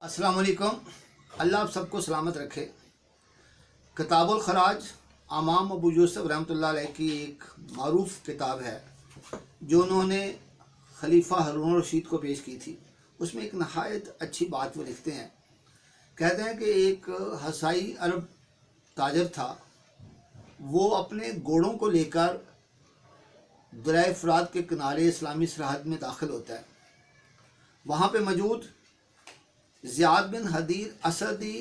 अस्सलाम वालेकुम। अल्लाह आप सबको सलामत रखे। किताबुल खराज इमाम अबू यूसुफ रहमतुल्लाह अलैह की एक मारूफ किताब है जो उन्होंने खलीफा हारून रशीद को पेश की थी। उसमें एक नहायत अच्छी बात वो लिखते हैं, कहते हैं कि एक हसाई अरब ताजर था। वो अपने घोड़ों को लेकर दरिया फुरात के किनारे इस्लामी सरहद में दाखिल होता है। वहाँ पे मौजूद ज़ियाद बिन हदीर असदी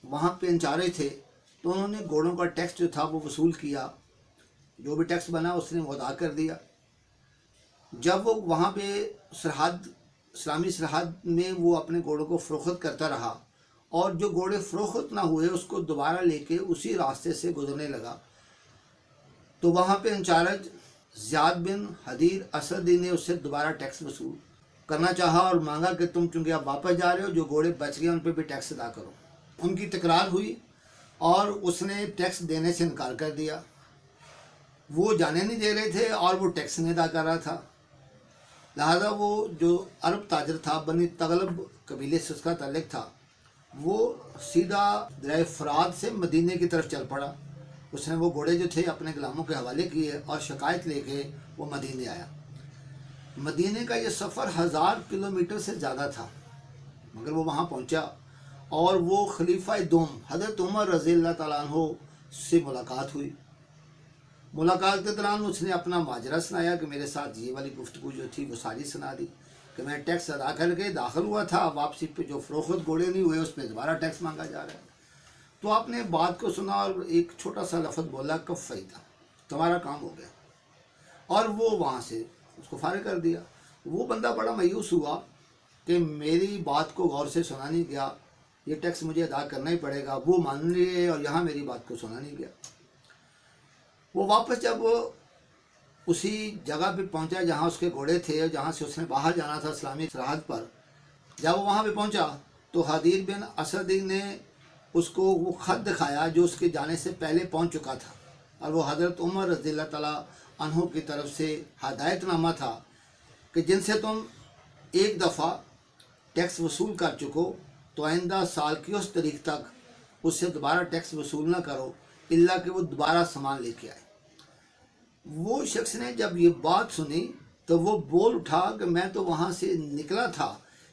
वहाँ पे इंचार्ज थे, तो उन्होंने घोड़ों का टैक्स जो था वो वसूल किया। जो भी टैक्स बना उसने वो अदा कर दिया। जब वो वहाँ पे सरहद इस्लामी सरहद में वो अपने घोड़ों को फ़रोख्त करता रहा और जो घोड़े फ़रोख्त ना हुए उसको दोबारा लेके उसी रास्ते से गुजरने लगा, तो वहाँ पे इंचार्ज ज़ियाद बिन हदीर असदी ने उससे दोबारा टैक्स वसूल करना चाहा और मांगा कि तुम चूँकि आप वापस जा रहे हो, जो घोड़े बच गए उन पर भी टैक्स अदा करो। उनकी तकरार हुई और उसने टैक्स देने से इनकार कर दिया। वो जाने नहीं दे रहे थे और वो टैक्स नहीं अदा कर रहा था। लिहाजा वो जो अरब ताजर था, बनी तगलब कबीले से उसका ताल्लुक था, वो सीधा दरिया फुरात से मदीने की तरफ चल पड़ा। उसने वो घोड़े जो थे अपने गुलामों के हवाले किए और शिकायत लेके वो मदीने आया। मदीने का ये सफ़र 1000 किलोमीटर से ज़्यादा था, मगर वो वहाँ पहुँचा और वो खलीफा दोम हज़रत उमर रज़ी अल्लाह तआला अन्हु से मुलाकात हुई। मुलाकात के दौरान उसने अपना माजरा सुनाया कि मेरे साथ ये वाली गुफ्तगू जो थी वो सारी सुना दी कि मैं टैक्स अदा करके दाखिल हुआ था, वापसी पे जो फ़रोख्त घोड़े नहीं हुए उस पर दोबारा टैक्स मांगा जा रहा है। तो आपने बात को सुना और एक छोटा सा लफ्ज़ बोला, कफ़ैता, तुम्हारा काम हो गया, और वो वहाँ से उसको फारिग कर दिया। वो बंदा बड़ा मायूस हुआ कि मेरी बात को गौर से सुना नहीं गया, ये टैक्स मुझे अदा करना ही पड़ेगा। वो मान लिए और यहाँ मेरी बात को सुना नहीं गया। वो वापस जब उसी जगह पे पहुँचा जहाँ उसके घोड़े थे, जहाँ से उसने बाहर जाना था इस्लामी सरहद पर, जब वो वहाँ पे पहुँचा तो हदीर बिन असदी ने उसको वो ख़त दिखाया जो उसके जाने से पहले पहुँच चुका था, और वो हज़रत उमर रज़ी अल्लाह तआला अन्हु की तरफ से हदायतनामा था कि जिनसे तुम एक दफ़ा टैक्स वसूल कर चुको तो आइंदा साल की उस तारीख तक उससे दोबारा टैक्स वसूल ना करो, इल्ला कि वो दोबारा सामान लेके आए। वो शख्स ने जब ये बात सुनी तो वो बोल उठा कि मैं तो वहाँ से निकला था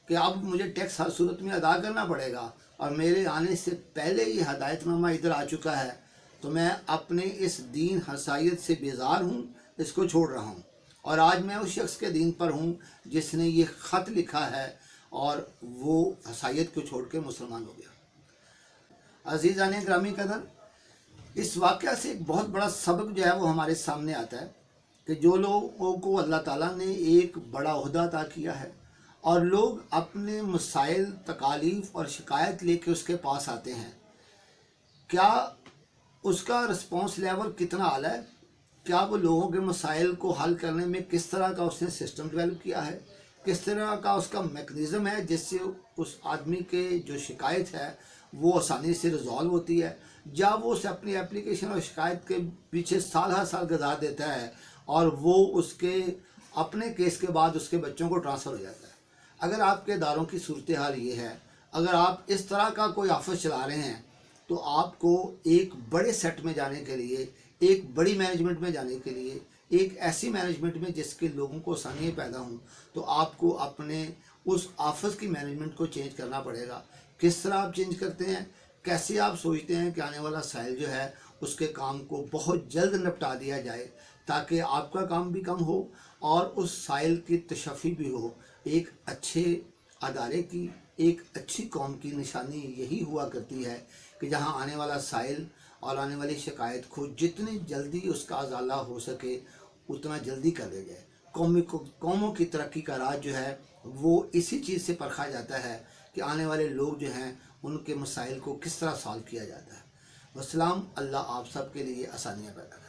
कि अब मुझे टैक्स हर सूरत में अदा करना पड़ेगा, और मेरे आने से पहले ये हदायतनामा इधर आ चुका है, तो मैं अपने इस दीन हसायत से बेजार हूँ, इसको छोड़ रहा हूँ, और आज मैं उस शख्स के दीन पर हूँ जिसने ये ख़त लिखा है, और वो हसायत को छोड़ के मुसलमान हो गया। अज़ीज़ान ग्रामी कदर, इस वाक़या से एक बहुत बड़ा सबक जो है वो हमारे सामने आता है कि जो लोगों को अल्लाह ताला ने एक बड़ा ओहदा अता किया है और लोग अपने मसाइल, तकालीफ और शिकायत लेके उसके पास आते हैं, क्या उसका रिस्पॉन्स लेवल कितना आला है? क्या वो लोगों के मसाइल को हल करने में किस तरह का उसने सिस्टम डेवलप किया है, किस तरह का उसका मेकनिज़म है जिससे उस आदमी के जो शिकायत है वो आसानी से रिजॉल्व होती है, या वो उसे अपनी एप्लीकेशन और शिकायत के पीछे साल हर साल गुजार देता है और वो उसके अपने केस के बाद उसके बच्चों को ट्रांसफ़र हो जाता है। अगर आपके इदारों की सूरत हाल ये है, अगर आप इस तरह का कोई ऑफिस चला रहे हैं, तो आपको एक बड़े सेट में जाने के लिए, एक बड़ी मैनेजमेंट में जाने के लिए, एक ऐसी मैनेजमेंट में जिसके लोगों को आसानियाँ पैदा हों, तो आपको अपने उस ऑफिस की मैनेजमेंट को चेंज करना पड़ेगा। किस तरह आप चेंज करते हैं, कैसे आप सोचते हैं कि आने वाला साहिल जो है उसके काम को बहुत जल्द निपटा दिया जाए ताकि आपका काम भी कम हो और उस साहिल की तशफ़ी भी हो। एक अच्छे अदारे की, एक अच्छी कौम की निशानी यही हुआ करती है कि जहाँ आने वाला साहिल और आने वाली शिकायत को जितनी जल्दी उसका अजाला हो सके उतना जल्दी कर दिया जाए। कौमों की तरक्की का राज जो है वो इसी चीज़ से परखा जाता है कि आने वाले लोग जो हैं उनके मसाइल को किस तरह सॉल्व किया जाता है। वस्सलाम। अल्लाह आप सब के लिए आसानियाँ पैदा करे।